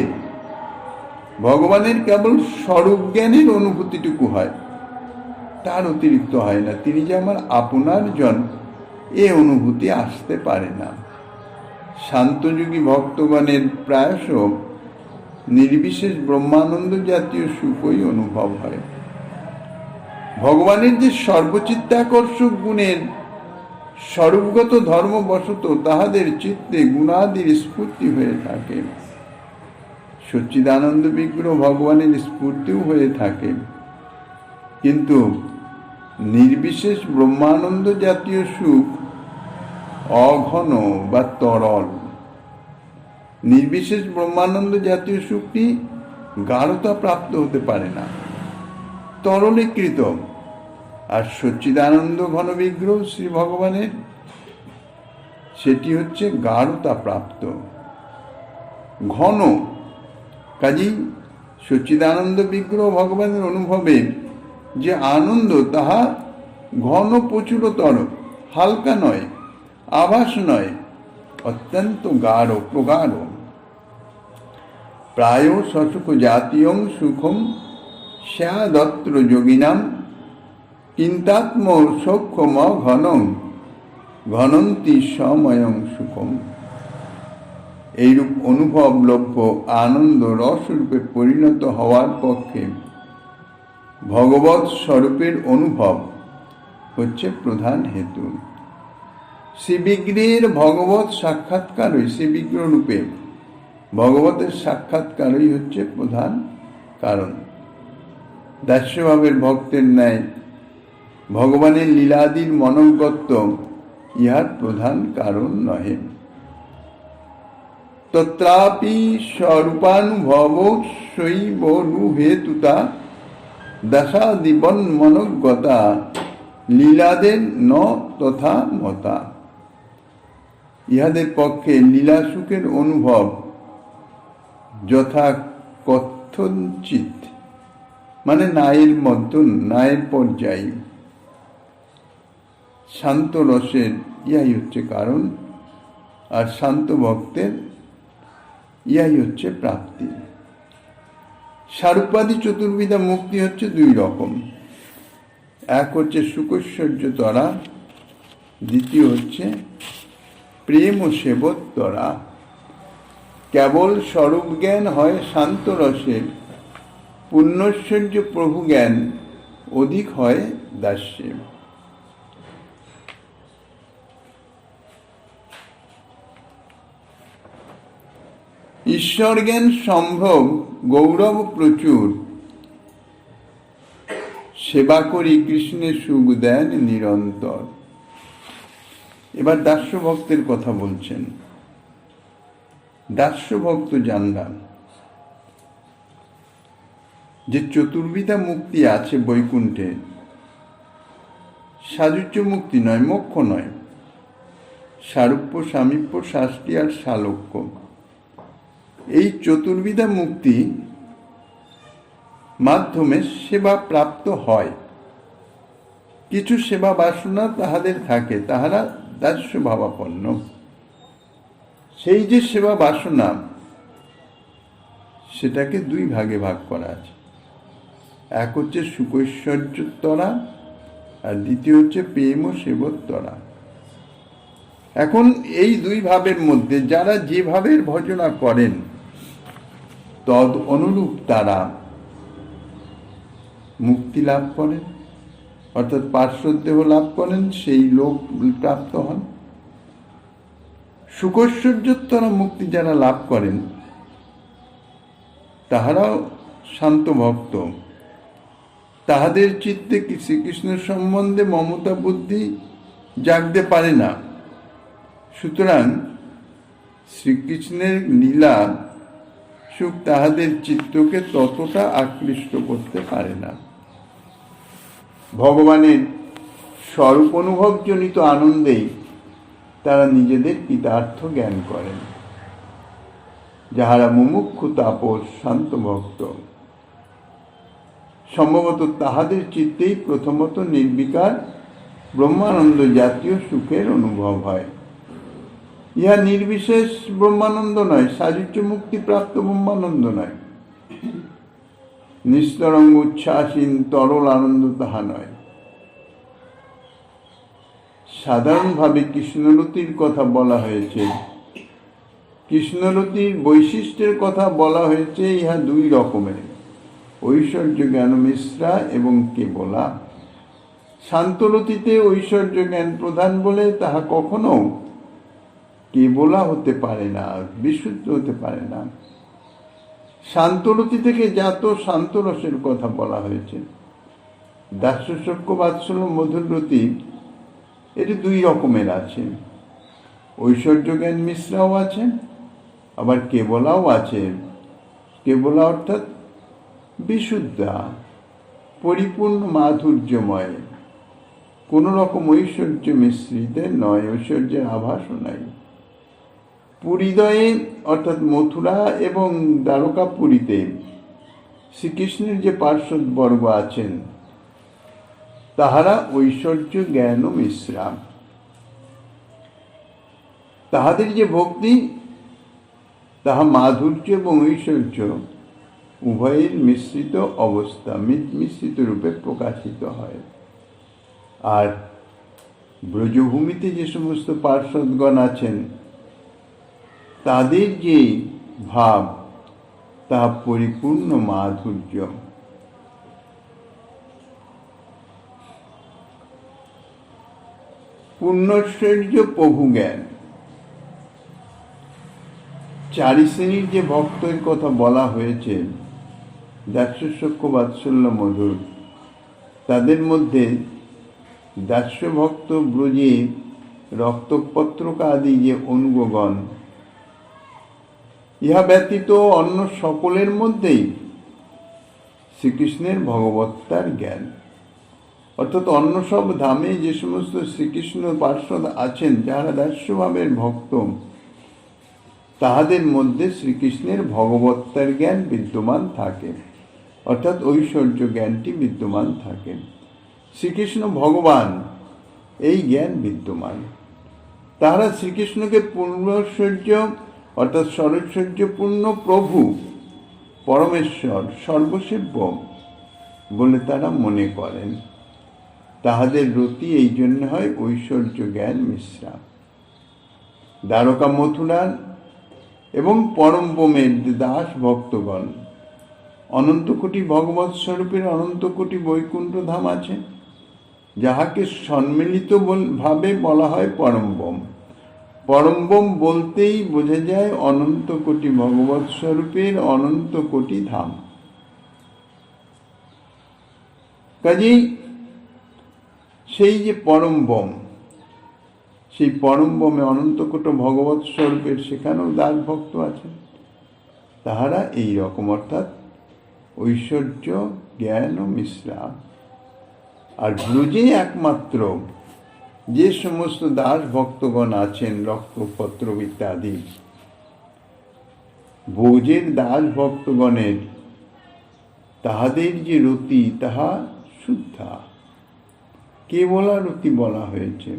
ভগবানের কেবল স্বরূপ জ্ঞানের অনুভূতিটুকু হয়, তার অতিরিক্ত হয় না। তিনি যে আমার আপনার জন, এ অনুভূতি আসতে পারে না। শান্তযোগী ভক্তগণের প্রায়শ নির্বিশেষ ব্রহ্মানন্দ জাতীয় সুখই অনুভব হয়। ভগবানের যে সর্বচিত্তাকর্ষক গুণের স্বরূপগত ধর্মবশত তাহাদের চিত্তে গুণাদির স্ফূর্তি হয়ে থাকে। সচ্চিদানন্দ বিগ্রহ ভগবানের স্ফূর্তিও হয়ে থাকে, কিন্তু নির্বিশেষ ব্রহ্মানন্দ জাতীয় সুখ অঘন বা তরল। নির্বিশেষ ব্রহ্মানন্দ জাতীয় সুখটি গাঢ়তা প্রাপ্ত হতে পারে না, তরলীকৃত। আর সচ্চিদানন্দ ঘন বিগ্রহ শ্রী ভগবানের, সেটি হচ্ছে গাঢ়তা প্রাপ্ত, ঘন। কাজী সচ্চিদানন্দ বিগ্রহ ভগবানের অনুভবে যে আনন্দ, তাহা ঘন প্রচুরতর, হালকা নয়, আভাস নয়, অত্যন্ত গাঢ়, প্রগাঢ়। প্রায় সসুখ জাতীয় সুখম স্যাদত্র যোগিনাম চিন্তাত্ম সৌখ্যম ঘনম ঘনন্তি সময়ং সুখম। এইরূপ অনুভব লভ্য আনন্দ রসরূপে পরিণত হওয়ার পক্ষে ভগবৎ স্বরূপের অনুভব হচ্ছে প্রধান হেতু। শ্রীবিগ্রহের ভগবৎ সাক্ষাৎকারই, শ্রীবিগ্রহ রূপে ভগবতের সাক্ষাৎকারই হচ্ছে প্রধান কারণ। দাস্যভাবের ভক্তের ন্যায় ভগবানের লীলাদির মনোজ্ঞত্ব ইহার প্রধান কারণ নহে। তত্রাপি স্বরূপানুভব শৈবনুহেতুতা দশাদিবন মনোজ্ঞতা লীলাদের ন তথা মতা। ইহাদের পক্ষে লীলা সুখের অনুভব যথা কথঞ্চিত, মানে নায়ের মতন, নায়ের পর্যায়ে। শান্ত রসের ইহাই হচ্ছে কারণ, আর শান্ত ভক্তের ইহাই হচ্ছে প্রাপ্তি। স্বরূপাদি চতুর্বিধা মুক্তি হচ্ছে দুই রকম। এক হচ্ছে সুখৈশ্বর্যতরা, দ্বিতীয় হচ্ছে প্রেম ও সেবত্তরা। কেবল স্বরূপ জ্ঞান হয় শান্ত রসের, পুণ্যৈশ্বর্য প্রভু জ্ঞান অধিক হয় দাস্যে। ঈশ্বর জ্ঞান সম্ভব গৌরব প্রচুর, সেবা করি কৃষ্ণের সুখ দেন নিরন্তর। এবার দাস্য ভক্তের কথা বলছেন। দাস্য ভক্ত জানলাম যে চতুর্বিধা মুক্তি আছে বৈকুণ্ঠে, সাযুজ্য মুক্তি নয়, মোক্ষ নয়, সারূপ্য, সামীপ্য, শাস্তি আর সালোক্য। এই চতুর্বিধা মুক্তি মাধ্যমে সেবা প্রাপ্ত হয়। কিছু সেবা বাসনা তাহাদের থাকে, তাহারা দাস্য ভাবাপন্ন। সেই যে সেবা বাসনা, সেটাকে দুই ভাগে ভাগ করা আছে। এক হচ্ছে সুখৈশ্বর্যতরা, আর দ্বিতীয় হচ্ছে প্রেম ও সেবোত্তরা। এখন এই দুই ভাবের মধ্যে যারা যে ভাবের ভজনা করেন, তদ অনুরূপ তারা মুক্তি লাভ করেন, অর্থাৎ পার্শ্বদেহ লাভ করেন, সেই লোক প্রাপ্ত হন। সুখৈশ্বর্যোত্তরা মুক্তি যারা লাভ করেন, তাহারাও শান্ত ভক্ত, তাহাদের চিত্তে কি শ্রীকৃষ্ণের সম্বন্ধে মমতা বুদ্ধি জাগতে পারে না। সুতরাং শ্রীকৃষ্ণের লীলা সুখ তাহাদের চিত্তকে ততটা আকৃষ্ট করতে পারে না। ভগবানের স্বরূপ অনুভবজনিত আনন্দেই তারা নিজেদের কৃতার্থ জ্ঞান করেন। যাহারা মুমুক্ষু তাপস শান্ত ভক্ত, সম্ভবত তাহাদের চিত্তেই প্রথমত নির্বিকার ব্রহ্মানন্দ জাতীয় সুখের অনুভব হয়। ইহা নির্বিশেষ ব্রহ্মানন্দ নয়, সাযুজ্য মুক্তি প্রাপ্ত ব্রহ্মানন্দ নয়, নিস্তরঙ্গ উচ্ছ্বাসীন তরল আনন্দ তাহা নয়। সাধারণভাবে কৃষ্ণরতির কথা বলা হয়েছে, কৃষ্ণরতির বৈশিষ্ট্যের কথা বলা হয়েছে। ইহা দুই রকমের, ঐশ্বর্য জ্ঞান মিশ্রা এবং কেবলা। শান্তরতিতে ঐশ্বর্য জ্ঞান প্রধান বলে তাহা কখনো কেবলা হতে পারে না, বিশুদ্ধ হতে পারে না। শান্তরতি থেকে জাত শান্তরসের কথা বলা হয়েছে। দাস্যসখ্য বাৎসল্য মধুর রতি, এটি দুই রকমের আছে। ঐশ্বর্য জ্ঞান মিশ্রাও আছে, আবার কেবলাও আছে। কেবলা অর্থাৎ বিশুদ্ধা, পরিপূর্ণ মাধুর্যময়, কোন রকম ঐশ্বর্য মিশ্রিত নয়, ঐশ্বর্যের আভাসও নাই। পুরীদয়ে অর্থাৎ মথুরা এবং দ্বারকাপুরীতে শ্রীকৃষ্ণের যে পার্শ্বদবর্গ আছেন তাহারা ঐশ্বর্য জ্ঞান ও মিশ্রা। তাহাদের যে ভক্তি তাহা মাধুর্য এবং ঐশ্বর্য উভয়ের মিশ্রিত অবস্থা, মিশ্রিত রূপে প্রকাশিত হয়। আর ব্রজভূমিতে যে সমস্ত পার্শ্বদগণ আছেন তাদের যে ভাব তাহা পরিপূর্ণ মাধুর্য। পূর্ণৈশ্বর্য প্রভু জ্ঞান। চারি শ্রেণীর যে ভক্তের কথা বলা হয়েছে, দাস্যসখ্য বাৎসল্য মধুর, তাদের মধ্যে দাস্য ভক্ত ব্রজে রক্তপত্রকা আদি যে অনুগগণ, ইহা ব্যতীত অন্য সকলের মধ্যেই শ্রীকৃষ্ণের ভগবত্তার জ্ঞান। অর্থাৎ অন্য সব ধামে যে সমস্ত শ্রীকৃষ্ণ পার্ষদ আছেন যারা দাস্যভাবের ভক্ত, তাহাদের মধ্যে শ্রীকৃষ্ণের ভগবত্তার জ্ঞান বিদ্যমান থাকে, অর্থাৎ ঐশ্বর্য জ্ঞানটি বিদ্যমান থাকে। শ্রীকৃষ্ণ ভগবান, এই জ্ঞান বিদ্যমান। তাহারা শ্রীকৃষ্ণকে পূর্ণৈশ্বর্য অর্থাৎ সরৈশ্বর্যপূর্ণ প্রভু, পরমেশ্বর, সর্বসেব্য বলে তারা মনে করেন। তাহাদের রতি এই জন্য হয় ঐশ্বর্য জ্ঞান মিশ্রা। দ্বারকা মথুরার এবং পরম বোমের দাস ভক্তগণ, অনন্ত কোটি ভগবৎ স্বরূপের অনন্ত কোটি বৈকুণ্ঠ ধাম আছে, যাহাকে সম্মিলিত ভাবে বলা হয় পরম বোম। পরম বোম বলতেই বোঝা যায় অনন্ত কোটি ভগবৎ স্বরূপের অনন্ত কোটি ধাম। কাজেই সেই যে পরম বোম, সেই পরম বোমে অনন্ত কোটি ভগবৎ স্বরূপের সেখানেও দাস ভক্ত আছে। তাহারা এই রকম, অর্থাৎ ঐশ্বর্য জ্ঞান ও মিশ্রা। আর ব্রজে একমাত্র যে সমস্ত দাস ভক্তগণ আছেন, রক্তপত্র ইত্যাদি, ব্রজের দাস ভক্তগণের তাহাদের যে রতি তাহা শুদ্ধা, কেবলা রতি বলা হয়েছে।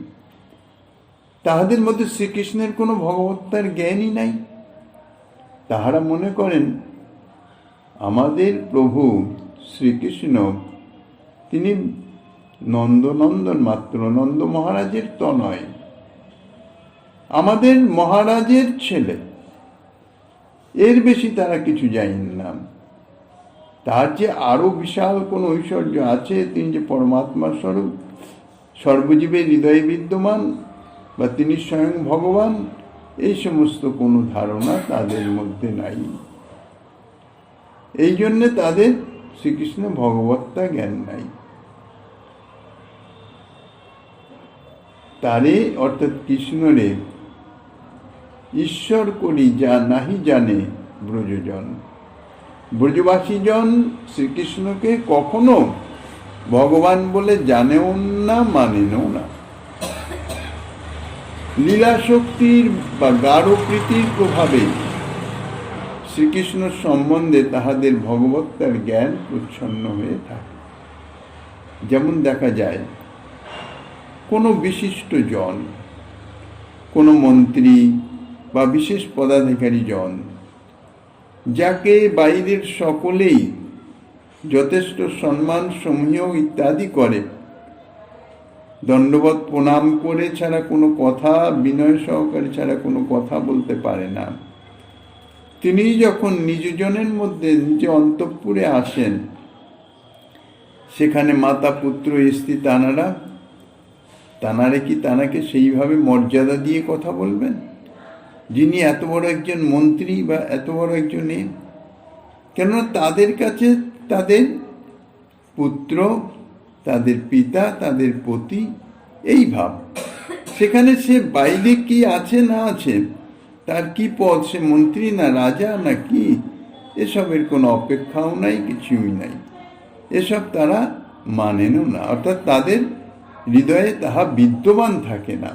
তাহাদের মধ্যে শ্রীকৃষ্ণের কোনো ভগবত্তার জ্ঞানই নাই। তাহারা মনে করেন আমাদের প্রভু শ্রীকৃষ্ণ তিনি নন্দনন্দন মাত্র, নন্দ মহারাজের তনয়, আমাদের মহারাজের ছেলে, এর বেশি তারা কিছু জানেন না। তার যে আরো বিশাল কোন ঐশ্বর্য আছে, তিনি যে পরমাত্মা স্বরূপ, সর্বজীবের হৃদয়ে বিদ্যমান, বা তিনি স্বয়ং ভগবান, এই সমস্ত কোনো ধারণা তাদের মধ্যে নাই। এই জন্যে তাদের শ্রীকৃষ্ণ ভগবত্তা জ্ঞান নাই। তারে অর্থাৎ কৃষ্ণরে ঈশ্বর করি যা নাহি জানে ব্রজজন। ব্রজবাসীজন শ্রীকৃষ্ণকে কখনো ভগবান বলে জানেও না, মানেনও না। লীলা শক্তির বা গাঢ় প্রীতির প্রভাবে শ্রীকৃষ্ণ সম্বন্ধে তাহাদের ভগবত্তার জ্ঞান প্রচ্ছন্ন হয়ে থাকে। যেমন দেখা যায় কোনো বিশিষ্ট জন, কোনো মন্ত্রী বা বিশেষ পদাধিকারী জন, যাকে বাইরের সকলেই যথেষ্ট সম্মান সমূহ ইত্যাদি করে, দণ্ডবত প্রণাম করে ছাড়া কোনো কথা, বিনয় সহকারে ছাড়া কোনো কথা বলতে পারে না। তিনি যখন নিজজনের মধ্যে নিজ অন্তঃপুরে আসেন, সেখানে মাতা পুত্র স্ত্রী তানারা কি তানাকে সেইভাবে মর্যাদা দিয়ে কথা বলবেন? যিনি এত বড় একজন মন্ত্রী বা এত বড় একজন কেননা তাদের কাছে তাদের পুত্র, তাদের পিতা, তাদের পতি এই ভাব। সেখানে সে বাইরে কি আছে না আছে, তার কি পদ, সে মন্ত্রী না রাজা না কি, এসবের কোনো অপেক্ষাও নাই, কিছুই নাই। এসব তারা মানেনও না, অর্থাৎ তাদের হৃদয়ে তাহা বিদ্যমান থাকে না।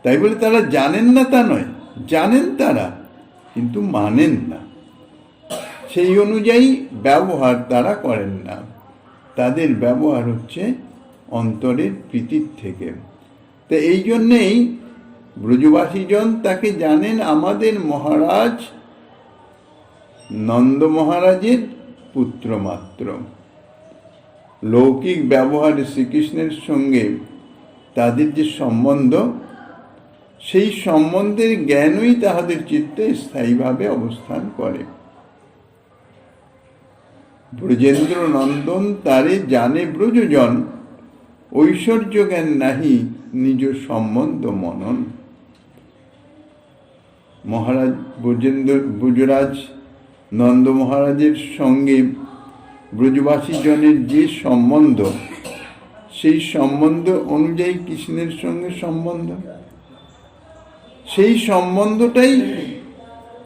তাই বলে তারা জানেন না তা নয়, জানেন তারা, কিন্তু মানেন না। সেই অনুযায়ী ব্যবহার তারা করেন না। তাদের ব্যবহার হচ্ছে অন্তরের প্রীতির থেকে। তো এই জন্যেই ব্রজবাসীজন তাকে জানেন আমাদের মহারাজ নন্দ মহারাজের পুত্র মাত্র। লৌকিক ব্যবহারে শ্রীকৃষ্ণের সঙ্গে তাদের যে সম্বন্ধ, সেই সম্বন্ধের জ্ঞানই তাহাদের চিত্তে স্থায়ীভাবে অবস্থান করে। ব্রজেন্দ্র নন্দন তারে জানে ব্রজজন, ঐশ্বর্য জ্ঞান নাহি নিজ সম্বন্ধ মনন। মহারাজ ব্রজরাজ নন্দ মহারাজের সঙ্গে ব্রজবাসী জনের যে সম্বন্ধ, সেই সম্বন্ধ অনুযায়ী কৃষ্ণের সঙ্গে সম্বন্ধ, সেই সম্বন্ধটাই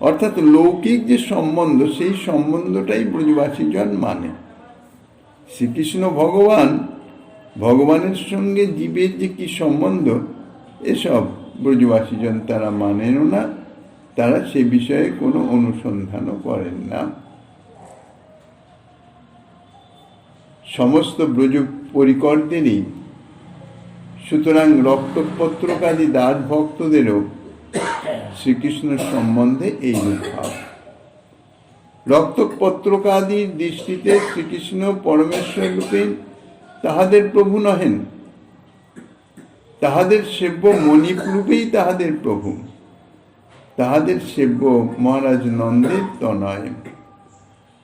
অর্থাৎ লৌকিক যে সম্বন্ধ, সেই সম্বন্ধটাই ব্রজবাসীজন মানে। শ্রীকৃষ্ণ ভগবান, ভগবানের সঙ্গে জীবের যে কি সম্বন্ধ, এসব ব্রজবাসীজন তারা মানেনও না, তারা সে বিষয়ে কোনো অনুসন্ধানও করেন না। সমস্ত ব্রজ পরিকরদেরই সুতরাং রক্তপত্রকারী দাস ভক্তদেরও শ্রীকৃষ্ণ সম্বন্ধে এই ভাব। রক্তপত্রকাদির দৃষ্টিতে শ্রীকৃষ্ণ পরমেশ্বর রূপে তাহাদের প্রভু নহেন, তাহাদের সেব্য মণিপ রূপেই তাহাদের প্রভু। তাহাদের সেব্য মহারাজ নন্দের তনয়,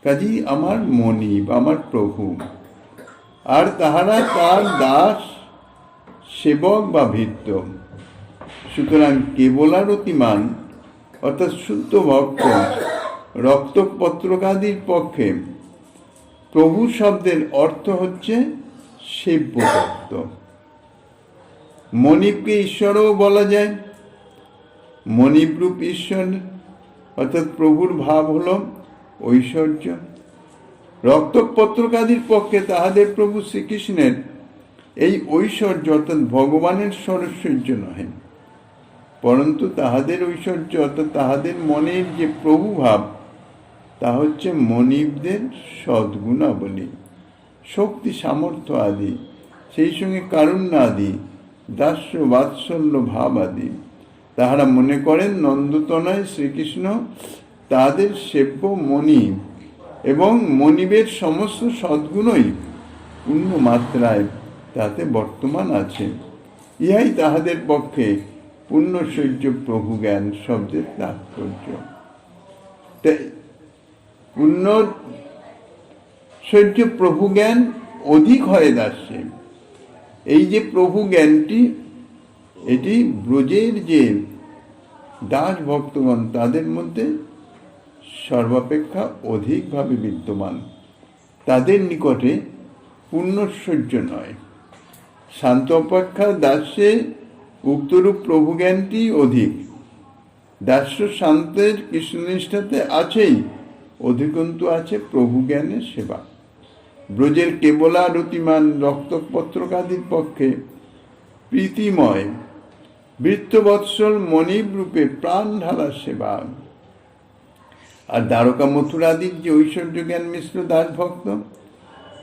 কাজী আমার মণিপ, আমার প্রভু, আর তাহারা তার দাস, সেবক বা ভৃত্য। সুতরাং কেবলারতিমান অর্থাৎ শুদ্ধ ভক্ত রক্তপত্রকাদির পক্ষে প্রভু শব্দের অর্থ হচ্ছে সেব্য ভক্ত। মণিপকে ঈশ্বরও বলা যায়। মণিপরূপ ঈশ্বর অর্থাৎ প্রভুর ভাব হল ঐশ্বর্য। রক্তপত্রকাদির পক্ষে তাহাদের প্রভু শ্রীকৃষ্ণের এই ঐশ্বর্য অর্থাৎ ভগবানের সরৈশ্বর্য নহে, পরন্তু তাহাদের ঐশ্বর্য অর্থাৎ তাহাদের মনের যে প্রভু ভাব, তা হচ্ছে মনিবদের সদ্গুণাবলী, শক্তি সামর্থ্য আদি, সেই সঙ্গে কারুণ্য আদি, দাস্য বাৎসল্য ভাব আদি। তাহারা মনে করেন নন্দতনয় শ্রীকৃষ্ণ তাহাদের সেব্য মনিব এবং মনিবের সমস্ত সদ্গুণই পূর্ণ মাত্রায় তাতে বর্তমান আছে। ইহাই তাহাদের পক্ষে পূর্ণশৈর্য প্রভু জ্ঞান শব্দের তাৎপর্য। পূর্ণশৈর্য প্রভু জ্ঞান অধিক হয়ে দাসে। এই যে প্রভু জ্ঞানটি, এটি ব্রজের যে দাস ভক্তগণ তাদের মধ্যে সর্বাপেক্ষা অধিকভাবে বিদ্যমান। তাদের নিকটে পুণ্যৈশ্বর্য নয়। শান্ত অপেক্ষা দাস্যে উক্তরূপ প্রভুজ্ঞানটি অধিক। দাস্য শান্তের কৃষ্ণনিষ্ঠাতে আছেই, অধিকন্তু আছে প্রভুজ্ঞানের সেবা। ব্রজের কেবলারতিমান রক্তপত্রকাদির পক্ষে প্রীতিময় বৃত্তবৎসল মণিব রূপে প্রাণ ঢালা সেবা। আর দ্বারকা মথুরাদির যে ঐশ্বর্য জ্ঞান মিশ্র দাস ভক্ত,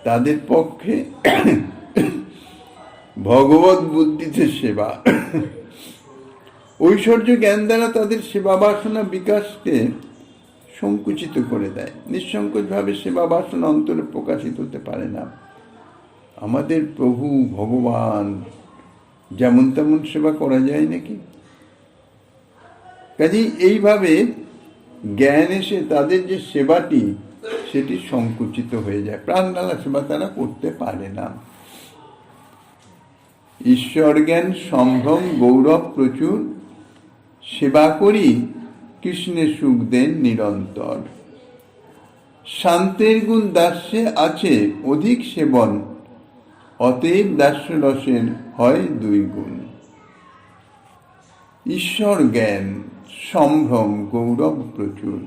তাদের পক্ষে ভগবত বুদ্ধিতে সেবা। ঐশ্বর্য জ্ঞান দ্বারা তাদের সেবা বাসনা বিকাশকে সংকুচিত করে দেয়। নিঃসংকোচভাবে সেবা বাসনা অন্তরে প্রকাশিত হতে পারে না। আমাদের প্রভু ভগবান যেমন তেমন সেবা করা যায় নাকি? কাজেই এইভাবে জ্ঞান এসে তাদের যে সেবাটি, সেটি সংকুচিত হয়ে যায়। প্রাণঢালা সেবা তারা করতে পারে না। ঈশ্বর জ্ঞান সম্ভ্রম গৌরব প্রচুর, সেবা করি কৃষ্ণে সুখ দেন নিরন্তর। শান্তের গুণ দাস্যে আছে অধিক সেবন, অতএব দাস্যরসের হয় দুই গুণ। ঈশ্বর জ্ঞান সম্ভ্রম গৌরব প্রচুর,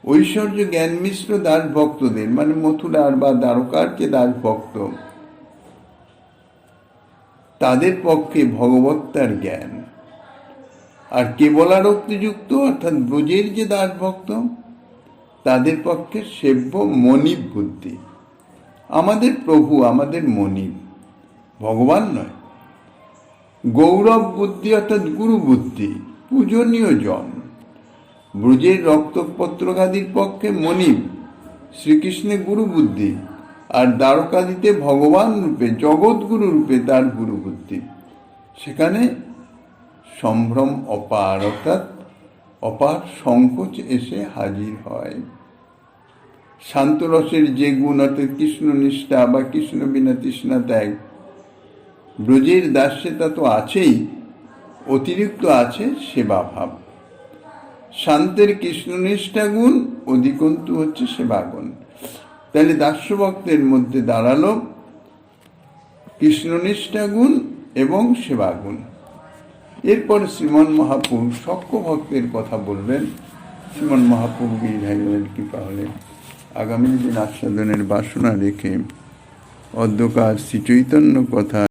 ঐশ্বর্য জ্ঞান মিশ্র দাস ভক্তদের, মানে মথুরার বা দ্বারকার যে দাস ভক্ত, তাদের পক্ষে ভগবত্তার জ্ঞান। আর কেবলারক্তিযুক্ত অর্থাৎ ব্রজের যে দাস ভক্ত, তাদের পক্ষে সেব্য মনিব বুদ্ধি। আমাদের প্রভু আমাদের মনিব, ভগবান নয়। গৌরব বুদ্ধি অর্থাৎ গুরু বুদ্ধি, পূজনীয় জন। ব্রজের রক্তপত্রকাদির পক্ষে মনিব, শ্রীকৃষ্ণের গুরু বুদ্ধি। আর দ্বারকাদিতে ভগবান রূপে, জগৎগুরু রূপে তার গুরু বুদ্ধি। সেখানে সম্ভ্রম অপার, অর্থাৎ অপার সংকোচ এসে হাজির হয়। শান্তরসের যে গুণ অর্থাৎ কৃষ্ণ নিষ্ঠা বা কৃষ্ণ বিনা তৃষ্ণা ত্যাগ, ব্রজের দাস্যে তা তো আছেই, অতিরিক্ত আছে সেবা ভাব। শান্তের কৃষ্ণনিষ্ঠা গুণ, অধিকন্তু হচ্ছে সেবা গুণ। তাহলে দাস্য ভক্তের মধ্যে দাঁড়ালো কৃষ্ণনিষ্ঠা গুণ এবং সেবা গুণ। এরপর শ্রীমন মহাপ্রভু সখ্য ভক্তের কথা বলবেন। শ্রীমন মহাপ্রভু গিরিধারীর কৃপা হলে আগামী দিন আস্বাদনের বাসনা রেখে অদ্যকার শ্রী চৈতন্য কথা